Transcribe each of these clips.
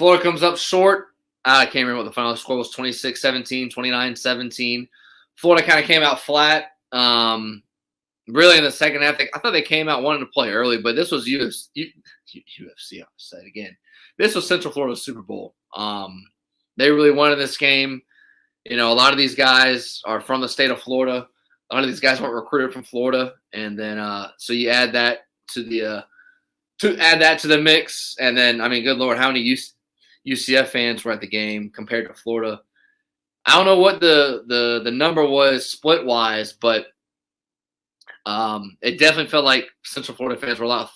Florida comes up short. I can't remember what the final score was, 26-17, 29-17. Florida kind of came out flat. Really, in the second half, I thought they came out wanting to play early, but this was UFC. I'll say it again. This was Central Florida's Super Bowl. They really wanted this game. A lot of these guys are from the state of Florida. A lot of these guys weren't recruited from Florida, and then so you add that to the mix, and then good Lord, how many UCF fans were at the game compared to Florida? I don't know what the number was split wise, but it definitely felt like Central Florida fans were a lot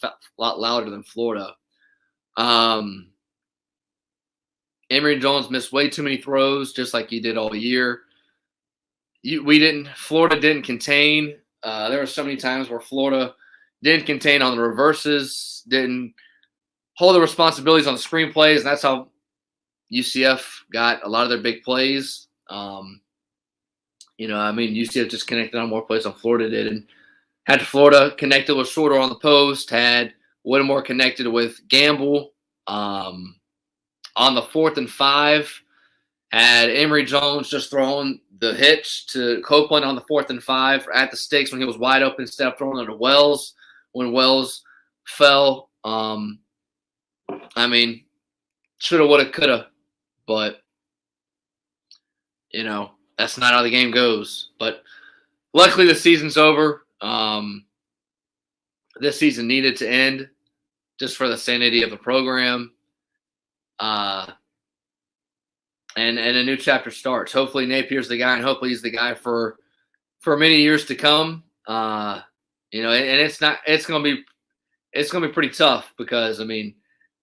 louder than Florida. Emory Jones missed way too many throws, just like he did all year. Florida didn't contain. There were so many times where Florida didn't contain on the reverses, didn't hold the responsibilities on the screenplays, and that's how UCF got a lot of their big plays. UCF just connected on more plays than Florida did, and had Florida connected with Shorter on the post, had Whittemore connected with Gamble. On the 4th and 5, had Emory Jones just throwing the hitch to Copeland on the 4th and 5 at the sticks when he was wide open instead of throwing it to Wells when Wells fell. Shoulda, woulda, coulda, but that's not how the game goes. But luckily the season's over. This season needed to end just for the sanity of the program. And a new chapter starts. Hopefully Napier's the guy, and hopefully he's the guy for many years to come. And it's gonna be pretty tough because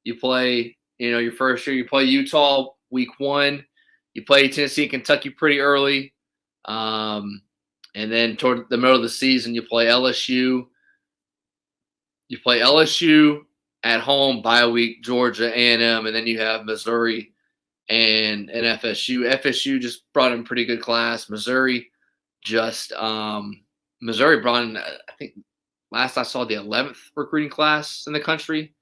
you play, your first year, you play Utah week 1, you play Tennessee and Kentucky pretty early. And then toward the middle of the season, you play LSU. You play LSU at home, bye week, Georgia, A&M, and then you have Missouri and FSU. FSU just brought in a pretty good class. Missouri brought in, I think, last I saw, the 11th recruiting class in the country.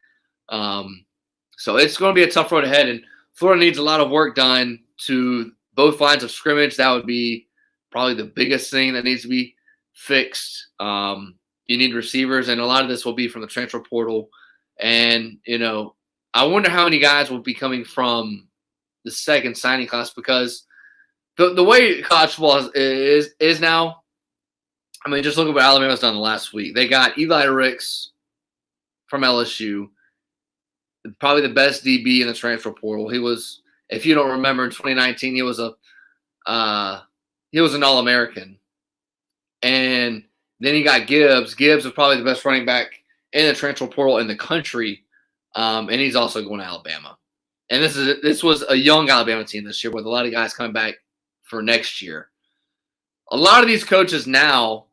So it's going to be a tough road ahead, and Florida needs a lot of work done to both lines of scrimmage. That would be probably the biggest thing that needs to be fixed. You need receivers, and a lot of this will be from the transfer portal. And, I wonder how many guys will be coming from the second signing class, because the way college football is now, just look at what Alabama's done last week. They got Eli Ricks from LSU, probably the best DB in the transfer portal. He was, if you don't remember, in 2019, he was an All-American. And then you got Gibbs. Gibbs is probably the best running back in the transfer portal in the country, and he's also going to Alabama. And this was a young Alabama team this year with a lot of guys coming back for next year. A lot of these coaches now,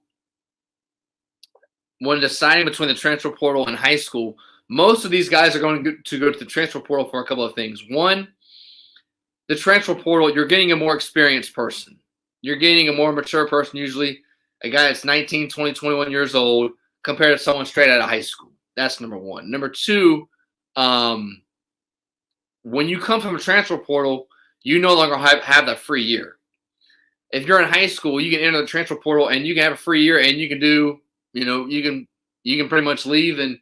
when deciding between the transfer portal and high school, most of these guys are going to go to the transfer portal for a couple of things. One, the transfer portal, you're getting a more experienced person. You're getting a more mature person, usually a guy that's 19, 20, 21 years old, compared to someone straight out of high school. That's number one. Number two, when you come from a transfer portal, you no longer have that free year. If you're in high school, you can enter the transfer portal and you can have a free year, and you can do, you can pretty much leave and,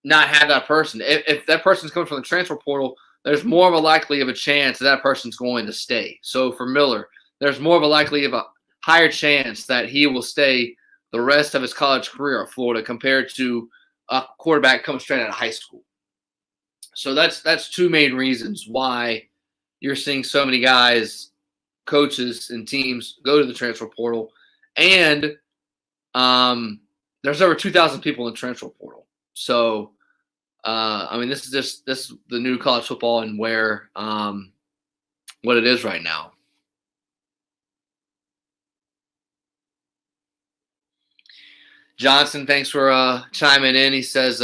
not have that person. If that person's coming from the transfer portal, there's more of a likely of a chance that person's going to stay. So for Miller, there's more of a likely of a higher chance that he will stay the rest of his college career at Florida compared to a quarterback coming straight out of high school. So that's two main reasons why you're seeing so many guys, coaches, and teams go to the transfer portal. And there's over 2,000 people in the transfer portal. So, this is the new college football and where what it is right now. Johnson, thanks for chiming in. He says,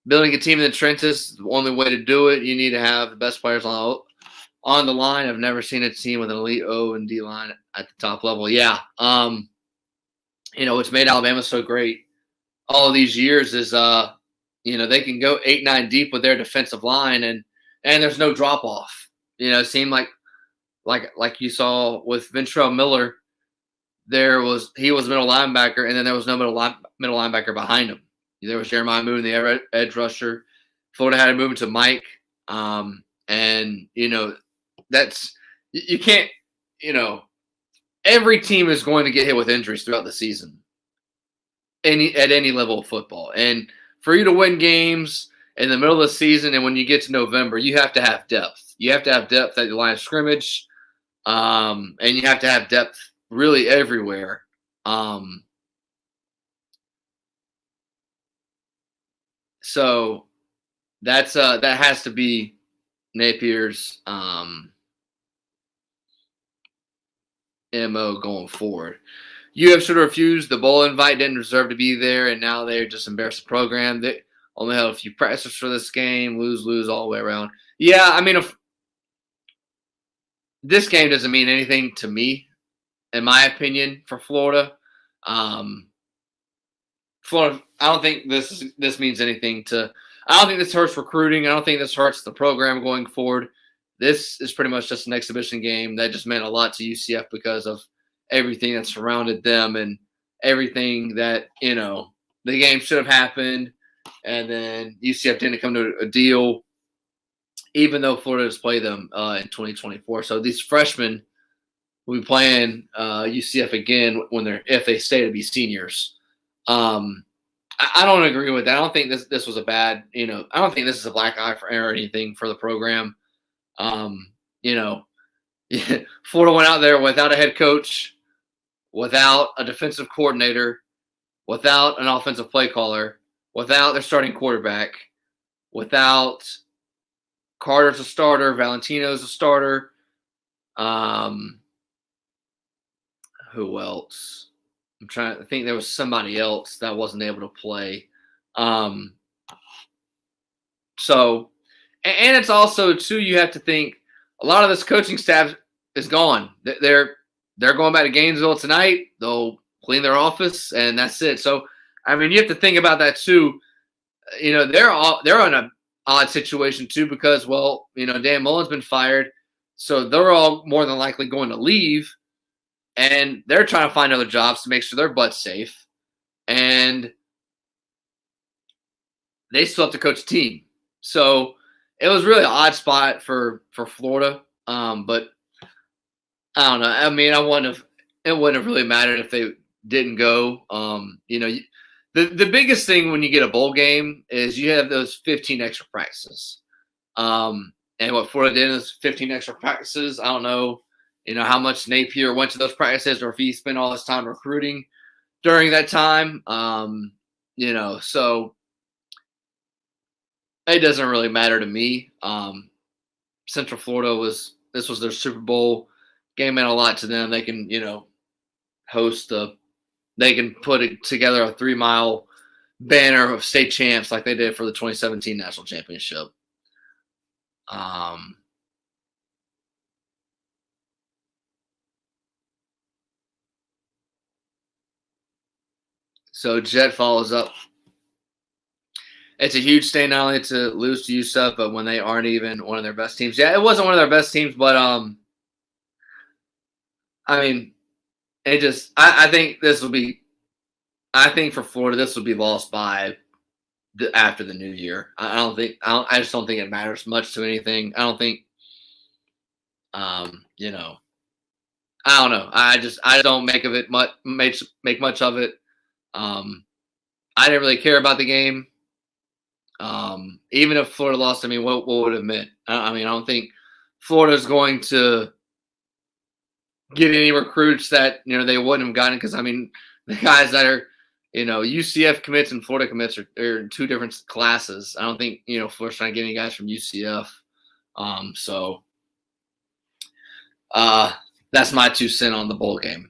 building a team in the trenches is the only way to do it. You need to have the best players on the line. I've never seen a team with an elite O and D line at the top level. Yeah. What's made Alabama so great all of these years is they can go 8-9 deep with their defensive line, and there's no drop off. It seemed like you saw with Ventrell Miller, he was middle linebacker, and then there was no middle linebacker behind him. There was Jeremiah moving the edge rusher. Florida had to move to Mike, and that's you can't. Every team is going to get hit with injuries throughout the season, at any level of football, and for you to win games in the middle of the season, and when you get to November, you have to have depth. You have to have depth at the line of scrimmage, and you have to have depth really everywhere. So that has to be Napier's MO going forward. UF should have refused. The bowl invite didn't deserve to be there, and now they're just embarrassed the program. They only had a few practices for this game. Lose all the way around. Yeah, I mean, if this game doesn't mean anything to me, in my opinion, for Florida. Florida, I don't think this means anything to. I don't think this hurts recruiting. I don't think this hurts the program going forward. This is pretty much just an exhibition game that just meant a lot to UCF because of everything that surrounded them and everything that, the game should have happened. And then UCF didn't come to a deal, even though Florida has played them in 2024. So these freshmen will be playing UCF again if they stay to be seniors. I don't agree with that. I don't think this was a bad, I don't think this is a black eye or anything for the program. Florida went out there without a head coach, without a defensive coordinator, without an offensive play caller, without their starting quarterback, without Carter's a starter, Valentino's a starter. Who else? I'm trying to think. There was somebody else that wasn't able to play. So, and it's also too, you have to think a lot of this coaching staff is gone. They're going back to Gainesville tonight. They'll clean their office, and that's it. So, I mean, you have to think about that too. They're in an odd situation too because, Dan Mullen's been fired, so they're all more than likely going to leave, and they're trying to find other jobs to make sure their butt's safe, and they still have to coach a team. So it was really an odd spot for Florida, but I don't know. I mean, it wouldn't have really mattered if they didn't go. The biggest thing when you get a bowl game is you have those 15 extra practices. And what Florida did is 15 extra practices. I don't know, how much Napier went to those practices or if he spent all his time recruiting during that time. So it doesn't really matter to me. Central Florida this was their Super Bowl game, meant a lot to them. They can, they can put it together a 3-mile banner of state champs like they did for the 2017 national championship. So Jet follows up. It's a huge stain not only to lose to UCF, but when they aren't even one of their best teams. Yeah, it wasn't one of their best teams, but I mean, it just I think this will be. I think for Florida, this will be lost by after the new year. I just don't think it matters much to anything. I don't think. I don't know. I don't make of it much. Make much of it. I didn't really care about the game. Even if Florida lost, I mean, what would it have meant? I don't think Florida's going to get any recruits that, they wouldn't have gotten because, the guys that are, UCF commits and Florida commits are two different classes. I don't think, Florida's trying to get any guys from UCF. That's my 2 cents on the bowl game.